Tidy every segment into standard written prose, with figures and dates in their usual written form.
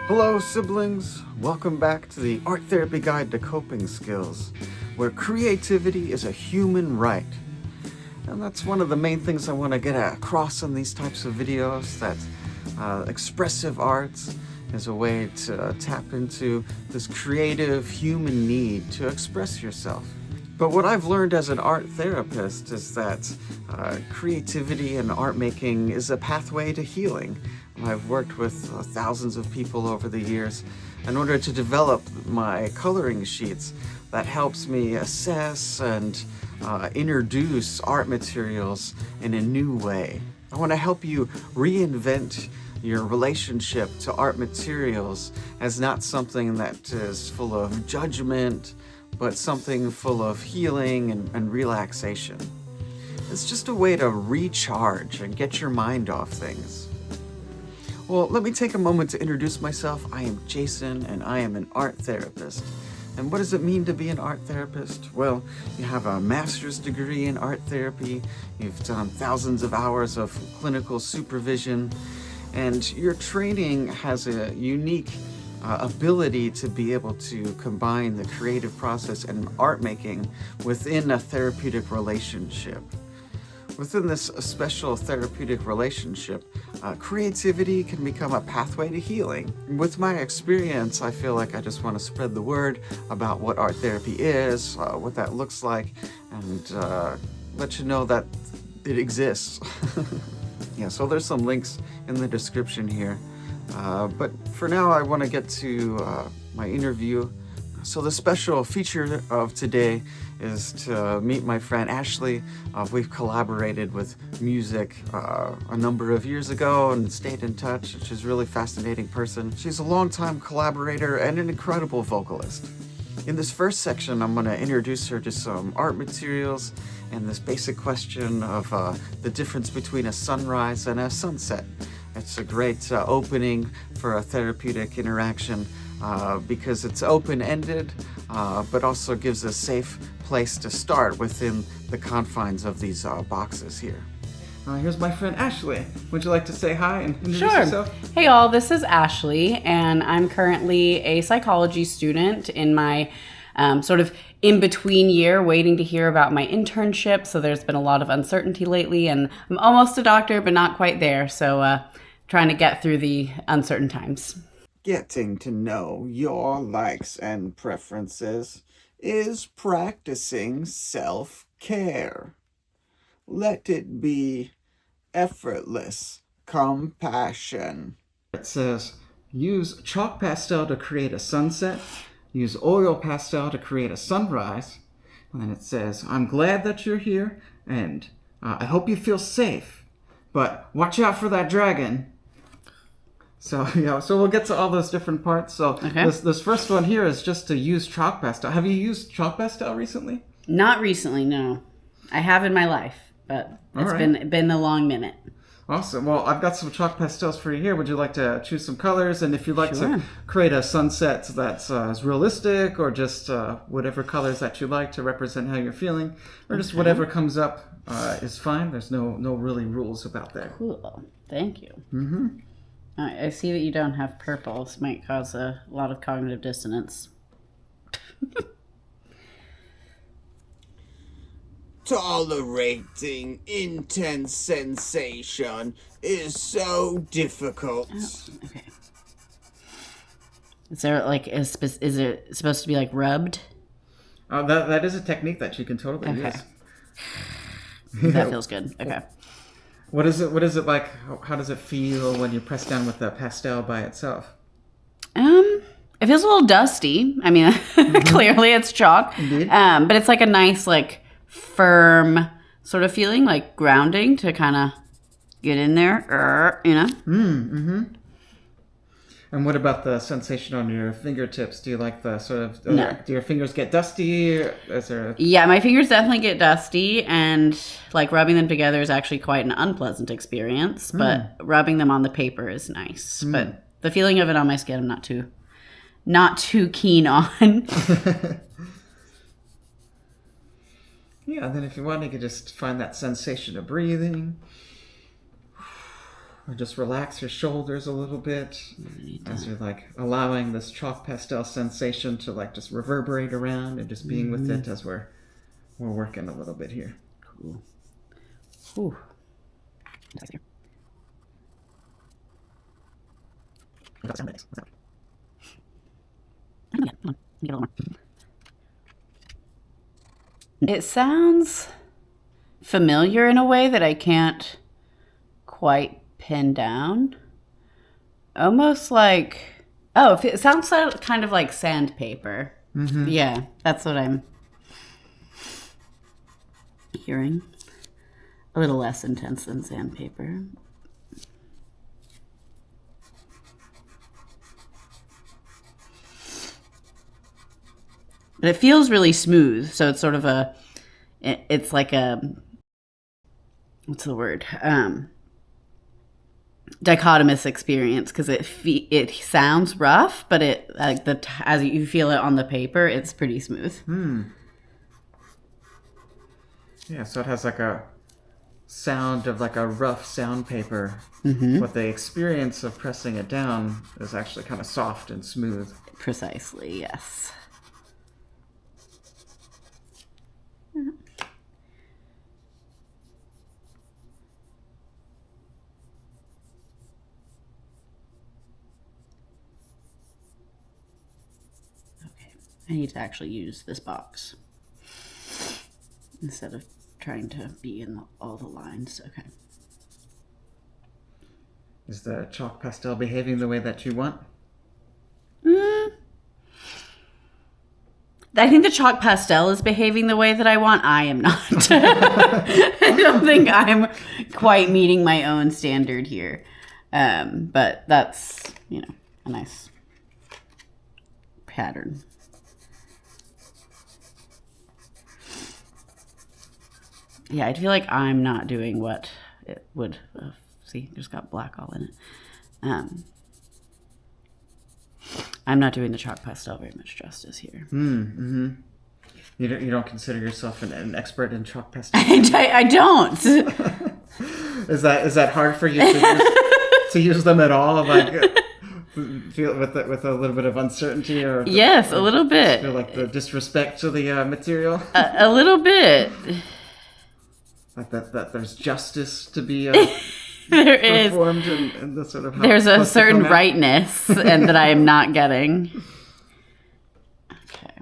Hello, siblings. Welcome back to the Art Therapy Guide to Coping Skills, where creativity is a human right. And that's one of the main things I want to get across in these types of videos, that expressive arts is a way to tap into this creative human need to express yourself. But what I've learned as an art therapist is that creativity and art making is a pathway to healing. I've worked with thousands of people over the years in order to develop my coloring sheets that helps me assess and introduce art materials in a new way. I want to help you reinvent your relationship to art materials as not something that is full of judgment, but something full of healing and relaxation. It's just a way to recharge and get your mind off things. Well, let me take a moment to introduce myself. I am Jason, and I am an art therapist. And what does it mean to be an art therapist? Well, you have a master's degree in art therapy, you've done thousands of hours of clinical supervision, and your training has a unique ability to be able to combine the creative process and art making within a therapeutic relationship. Within this special therapeutic relationship, creativity can become a pathway to healing. With my experience, I feel like I just want to spread the word about what art therapy is, what that looks like, and let you know that it exists. Yeah, so there's some links in the description here. But for now, I want to get to my interview. So the special feature of today is to meet my friend Ashley. We've collaborated with music a number of years ago and stayed in touch. She's a really fascinating person. She's a longtime collaborator and an incredible vocalist. In this first section, I'm going to introduce her to some art materials and this basic question of the difference between a sunrise and a sunset. It's a great opening for a therapeutic interaction because it's open-ended, but also gives a safe place to start within the confines of these boxes here. Here's my friend Ashley. Would you like to say hi and introduce yourself? Hey all, this is Ashley, and I'm currently a psychology student in my sort of in-between year, waiting to hear about my internship. So there's been a lot of uncertainty lately, and I'm almost a doctor, but not quite there. So trying to get through the uncertain times. Getting to know your likes and preferences is practicing self-care. Let it be effortless compassion. It says, use chalk pastel to create a sunset, use oil pastel to create a sunrise. And then it says, I'm glad that you're here, and I hope you feel safe, but watch out for that dragon. So yeah, so we'll get to all those different parts. So Okay. this first one here is just to use chalk pastel. Have you used chalk pastel recently? Not recently, no. I have in my life, but it's right. been a long minute. Awesome. Well, I've got some chalk pastels for you here. Would you like to choose some colors? And if you'd like Sure. to create a sunset that's as realistic, or just whatever colors that you like to represent how you're feeling, or just whatever comes up is fine. There's no really rules about that. Cool. Thank you. Mm-hmm. I see that you don't have purple. This might cause a lot of cognitive dissonance. Tolerating intense sensation is so difficult. Okay. Is there like is it supposed to be like rubbed? That is a technique that you can totally use. That feels good. Okay. What is it like? How does it feel when you press down with the pastel by itself? It feels a little dusty. I mean, clearly it's chalk. Indeed. But it's like a nice, like firm sort of feeling, like grounding to kind of get in there, you know? Mm-hmm. And what about the sensation on your fingertips? Do you like the sort of... No. Do your fingers get dusty? Is there... Yeah, my fingers definitely get dusty, and like rubbing them together is actually quite an unpleasant experience, but rubbing them on the paper is nice. But the feeling of it on my skin, I'm not too keen on. Yeah, then if you want, you could just find that sensation of breathing. Or just relax your shoulders a little bit as you're like allowing this chalk pastel sensation to like just reverberate around and just being with it as we're working a little bit here. Cool. Ooh. It sounds familiar in a way that I can't quite pin down. Almost like, oh, it sounds kind of like sandpaper. Mm-hmm. Yeah, that's what I'm hearing. A little less intense than sandpaper. But it feels really smooth, so it's sort of it's like a, what's the word? Dichotomous experience, because it sounds rough, but it like as you feel it on the paper, it's pretty smooth. Yeah, so it has like a sound of like a rough sandpaper, but the experience of pressing it down is actually kind of soft and smooth. Precisely, yes. I need to actually use this box instead of trying to be in all the lines. Okay. Is the chalk pastel behaving the way that you want? I think the chalk pastel is behaving the way that I want. I am not. I don't think I'm quite meeting my own standard here. But that's, a nice pattern. Yeah, I feel like I'm not doing what it would. See, there's got black all in it. I'm not doing the chalk pastel very much justice here. You don't consider yourself an expert in chalk pastel? I don't. Is that hard for you to use them at all? Like feel with a little bit of uncertainty, or yes, a little bit. Feel like the disrespect to the material. A little bit. Like that there's justice to be there is performed in the sort of there's a certain rightness and that I am not getting. Okay,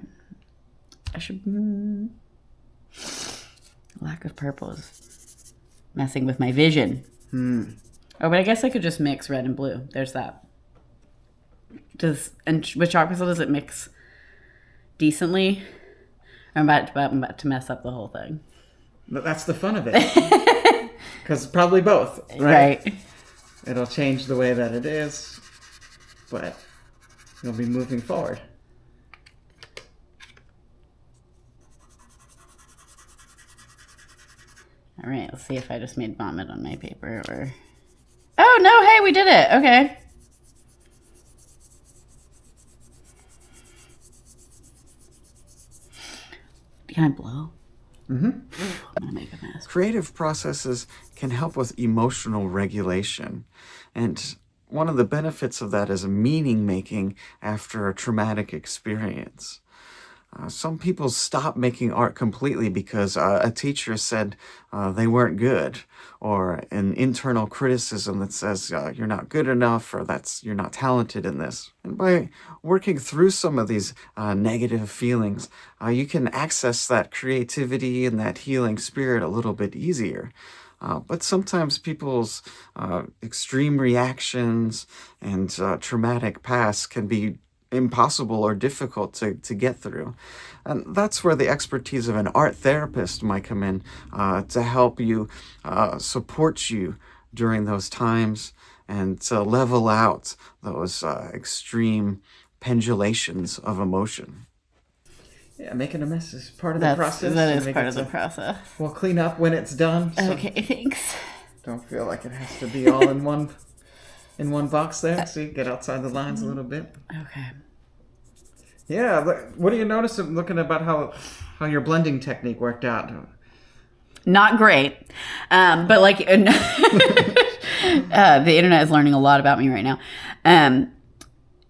I should. Lack of purple is messing with my vision. Oh, but I guess I could just mix red and blue. There's that. And with chalk pastel, does it mix decently? I'm about to mess up the whole thing. But that's the fun of it. Because probably both, right? It'll change the way that it is, but you'll be moving forward. All right, let's see if I just made vomit on my paper or... Oh, no, hey, we did it. Okay. Can I blow? I'm gonna make a mess. Creative processes can help with emotional regulation, and one of the benefits of that is meaning making after a traumatic experience. Some people stop making art completely because a teacher said they weren't good, or an internal criticism that says you're not good enough, or you're not talented in this. And by working through some of these negative feelings, you can access that creativity and that healing spirit a little bit easier. But sometimes people's extreme reactions and traumatic past can be impossible or difficult to get through. And that's where the expertise of an art therapist might come in to help you, support you during those times and to level out those extreme pendulations of emotion. Yeah, making a mess is part of the process. That is part of the process. We'll clean up when it's done. So okay, thanks. Don't feel like it has to be all in one box there. See, get outside the lines a little bit. Okay. Yeah, what do you notice looking about how your blending technique worked out? Not great, but like The internet is learning a lot about me right now.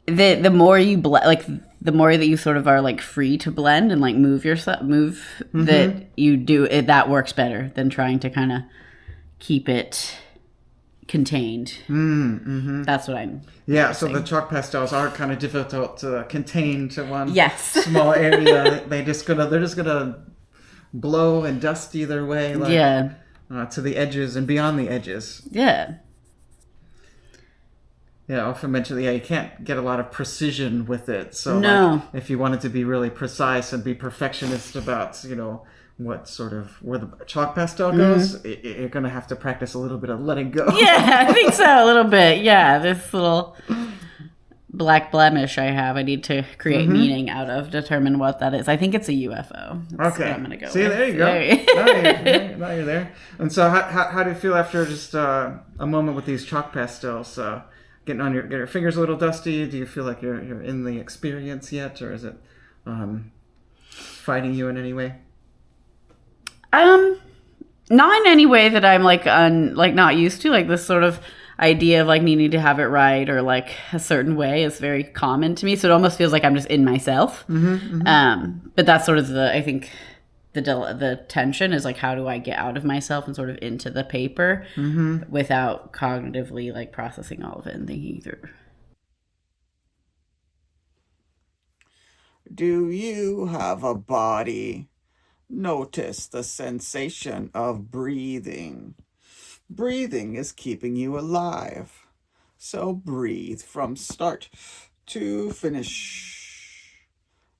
The more you like the more that you sort of are like free to blend and like move that you do it, that works better than trying to kind of keep it contained. That's what I'm So the chalk pastels are kind of difficult to contain to one Yes. small area. They're just gonna blow and dust either way, like, to the edges and beyond the edges. Yeah. I often mention you can't get a lot of precision with it. So No. if you wanted to be really precise and be perfectionist about, what sort of where the chalk pastel goes, you're gonna have to practice a little bit of letting go. Yeah, I think so, a little bit. Yeah, this little black blemish I have, I need to create meaning out of, determine what that is. I think it's a UFO. That's okay. what I'm gonna go See, with. there you go. Now you're there. And so how do you feel after just a moment with these chalk pastels? Getting on your fingers a little dusty. Do you feel like you're in the experience yet, or is it fighting you in any way? Not in any way that I'm like not used to. Like this sort of idea of like needing to have it right or like a certain way is very common to me. So it almost feels like I'm just in myself. But that's sort of I think the tension is like, how do I get out of myself and sort of into the paper without cognitively like processing all of it and thinking through. Do you have a body? Notice the sensation of breathing. Breathing is keeping you alive. So breathe from start to finish.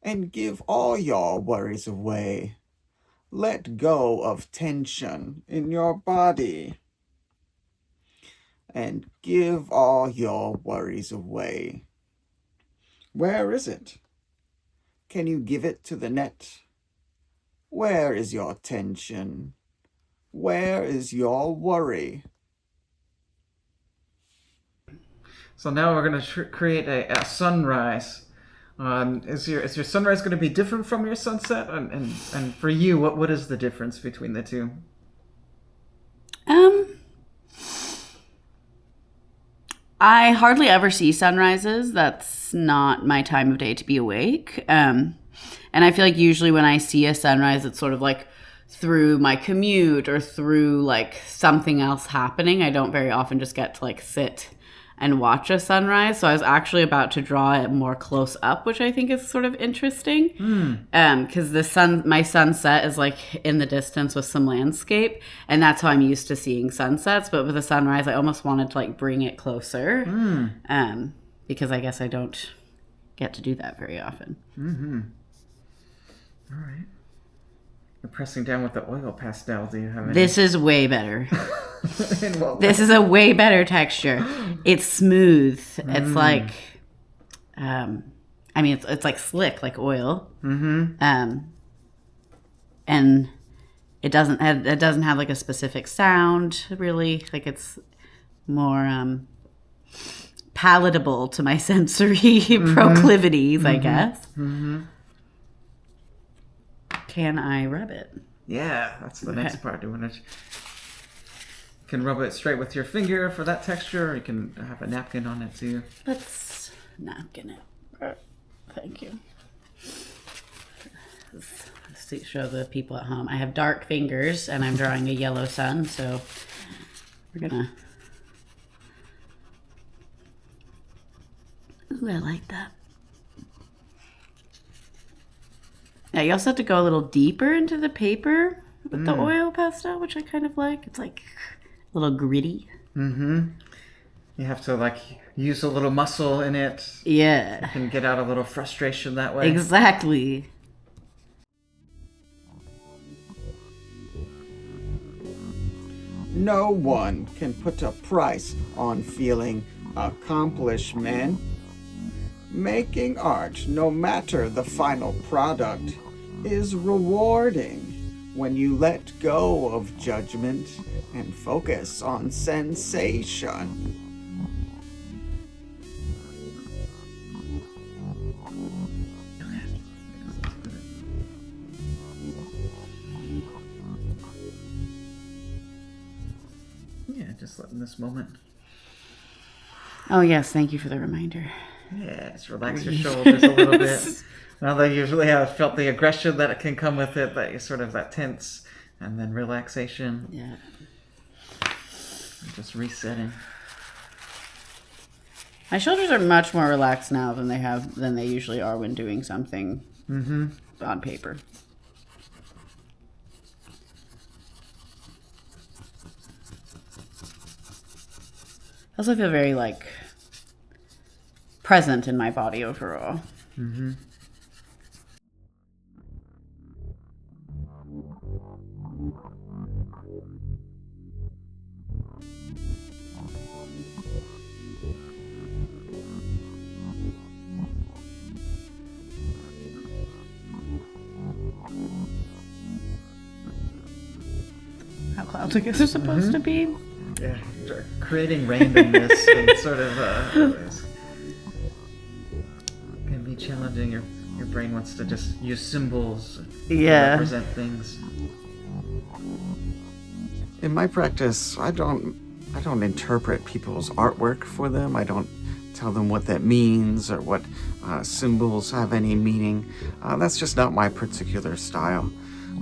And give all your worries away. Let go of tension in your body. And give all your worries away. Where is it? Can you give it to the net? Where is your tension? Where is your worry? So now we're going to create a sunrise. Is your sunrise going to be different from your sunset? And for you, what is the difference between the two? I hardly ever see sunrises. That's not my time of day to be awake. And I feel like usually when I see a sunrise, it's sort of like through my commute or through like something else happening. I don't very often just get to like sit and watch a sunrise. So I was actually about to draw it more close up, which I think is sort of interesting. Because my sunset is like in the distance with some landscape, and that's how I'm used to seeing sunsets. But with a sunrise, I almost wanted to like bring it closer, because I guess I don't get to do that very often. All right. You're pressing down with the oil pastel. Do you have any? This is way better. This is a way better texture. It's smooth. It's like, it's like slick, like oil. And it doesn't have like a specific sound really. Like it's more palatable to my sensory proclivities, I guess. Can I rub it? Yeah, that's the next part. You can rub it straight with your finger for that texture, or you can have a napkin on it too. Let's napkin it. Thank you. Let's show the people at home. I have dark fingers and I'm drawing a yellow sun, so we're gonna... Ooh, I like that. Yeah, you also have to go a little deeper into the paper with the oil pastel, which I kind of like. It's like a little gritty. You have to like use a little muscle in it. Yeah. You can get out a little frustration that way. Exactly. No one can put a price on feeling accomplishment. Making art, no matter the final product, is rewarding when you let go of judgment and focus on sensation. Yeah, just letting this moment Oh, yes. Thank you for the reminder. Yeah, just relax your shoulders a little bit. Now they usually have felt the aggression that it can come with it, that you sort of that tense, and then relaxation. Yeah. Just resetting. My shoulders are much more relaxed now than they usually are when doing something on paper. I also feel very like present in my body overall. Mm-hmm. How clouds I guess are supposed to be. Yeah, creating randomness and sort of can be challenging. Your brain wants to just use symbols to represent things. In my practice, I don't interpret people's artwork for them. I don't tell them what that means or what symbols have any meaning. That's just not my particular style.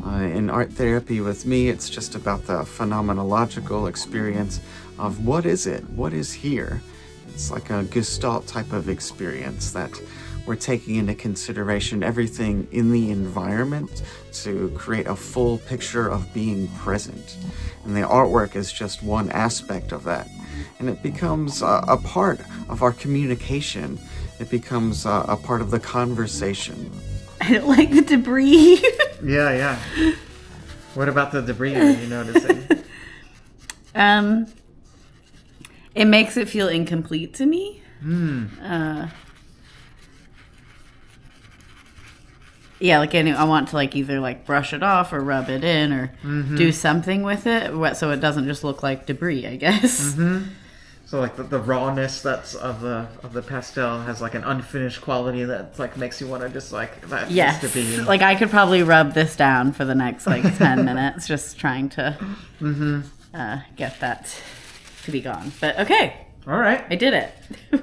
In art therapy with me, it's just about the phenomenological experience of what is it? What is here? It's like a Gestalt type of experience that we're taking into consideration everything in the environment to create a full picture of being present. And the artwork is just one aspect of that. And it becomes a part of our communication. It becomes a part of the conversation. I don't like the debris. Yeah. What about the debris are you noticing? It makes it feel incomplete to me. Yeah, like I want to like either like brush it off or rub it in or do something with it, so it doesn't just look like debris, I guess. So like the rawness that's of the pastel has like an unfinished quality that like makes you want to just like that Yes. needs to be. Like I could probably rub this down for the next like 10 minutes just trying to get that to be gone. But okay. All right. I did it.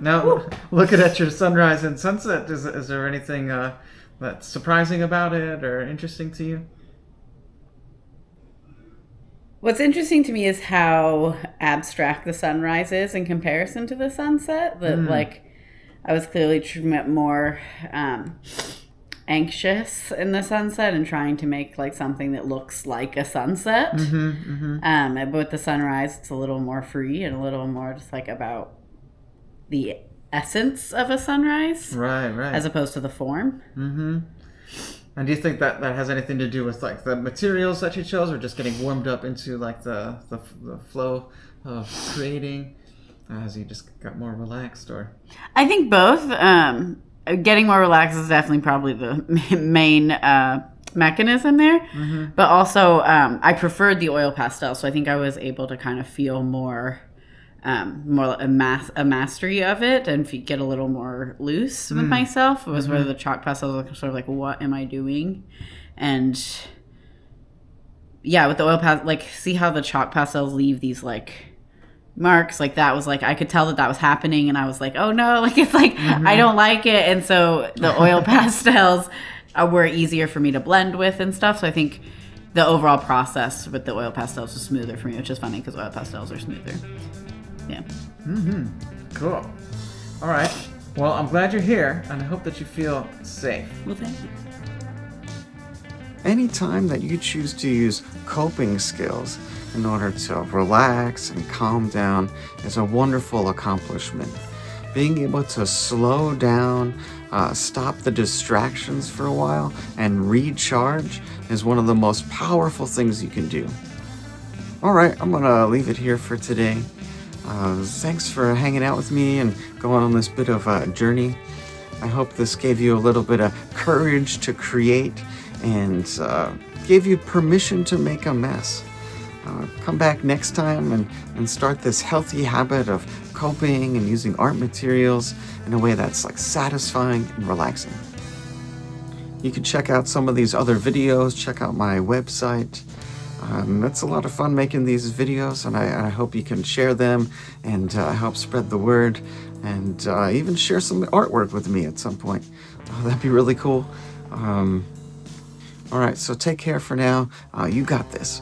Now looking at your sunrise and sunset, is there anything that's surprising about it or interesting to you? What's interesting to me is how abstract the sunrise is in comparison to the sunset. That like I was clearly more anxious in the sunset and trying to make like something that looks like a sunset. But with the sunrise, it's a little more free and a little more just like about the essence of a sunrise, Right. as opposed to the form. And do you think that has anything to do with like the materials that you chose, or just getting warmed up into like the flow of creating as you just got more relaxed? Or I think both. Getting more relaxed is definitely probably the main mechanism there. But also, I preferred the oil pastel, so I think I was able to kind of feel more a mastery of it and get a little more loose with myself. It was where the chalk pastels were sort of like, what am I doing? And yeah, with the oil pastel, like see how the chalk pastels leave these like marks, like that was like I could tell that was happening, and I was like, oh no, like it's like I don't like it. And so the oil pastels were easier for me to blend with and stuff. So I think the overall process with the oil pastels was smoother for me, which is funny because oil pastels are smoother. Yeah. Cool. All right. Well, I'm glad you're here, and I hope that you feel safe. Well, thank you. Anytime that you choose to use coping skills in order to relax and calm down is a wonderful accomplishment. Being able to slow down, stop the distractions for a while, and recharge is one of the most powerful things you can do. All right, I'm gonna leave it here for today. Thanks for hanging out with me and going on this bit of a journey. I hope this gave you a little bit of courage to create and gave you permission to make a mess. Come back next time and start this healthy habit of coping and using art materials in a way that's like satisfying and relaxing. You can check out some of these other videos, check out my website, It's a lot of fun making these videos, and I hope you can share them and help spread the word, and even share some artwork with me at some point. That'd be really cool. All right, so take care for now. You got this.